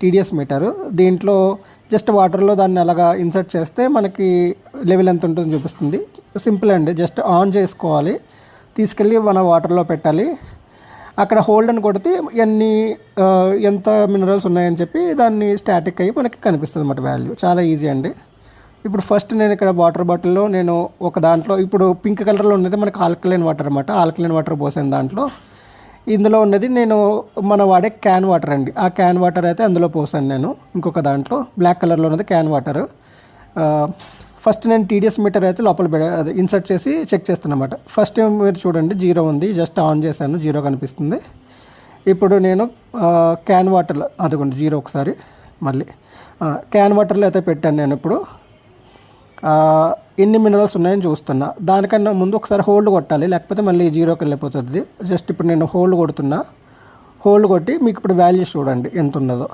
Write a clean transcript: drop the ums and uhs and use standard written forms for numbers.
TDS metre. దీంట్లో just వాటర్లో దాన్ని అలాగా ఇన్సర్ట్ చేస్తే మనకి లెవెల్ ఎంత ఉంటుందో చూపిస్తుంది. సింపుల్ అండి, జస్ట్ ఆన్ చేసుకోవాలి, తీసుకెళ్ళి మన వాటర్లో పెట్టాలి. అక్కడ హోల్డ్ అని కొడితే ఎంత మినరల్స్ ఉన్నాయని చెప్పి దాన్ని స్టాటిక్ అయ్యి మనకి కనిపిస్తుంది అన్నమాట వాల్యూ. చాలా ఈజీ అండి. ఇప్పుడు ఫస్ట్ నేను ఇక్కడ వాటర్ బాటిల్లో నేను ఒక దాంట్లో ఇప్పుడు పింక్ కలర్లో ఉన్నది మనకి ఆల్కలైన్ వాటర్ అనమాట. ఆల్కలైన్ వాటర్ పోసాను దాంట్లో. ఇందులో ఉన్నది నేను వాడే క్యాన్ వాటర్ అండి. ఆ క్యాన్ వాటర్ అయితే అందులో పోసాను నేను. ఇంకొక దాంట్లో బ్లాక్ కలర్లో ఉన్నది క్యాన్ వాటర్. ఫస్ట్ నేను టీడీఎస్ మీటర్ అయితే లోపల ఇన్సర్ట్ చేసి చెక్ చేస్తున్నమాట. ఫస్ట్ మీరు చూడండి, 0 ఉంది. జస్ట్ ఆన్ చేశాను, 0 కనిపిస్తుంది. ఇప్పుడు నేను క్యాన్ వాటర్లో అదిగోండి 0. ఒకసారి మళ్ళీ క్యాన్ వాటర్లో అయితే పెట్టాను నేను. ఇప్పుడు ఎన్ని మినరల్స్ ఉన్నాయని చూస్తున్నా. దానికన్నా ముందు ఒకసారి హోల్డ్ కొట్టాలి, లేకపోతే మళ్ళీ 0కి వెళ్ళిపోతుంది. జస్ట్ ఇప్పుడు నేను హోల్డ్ కొడుతున్నా. హోల్డ్ కొట్టి మీకు ఇప్పుడు వాల్యూస్ చూడండి ఎంత ఉన్నదో.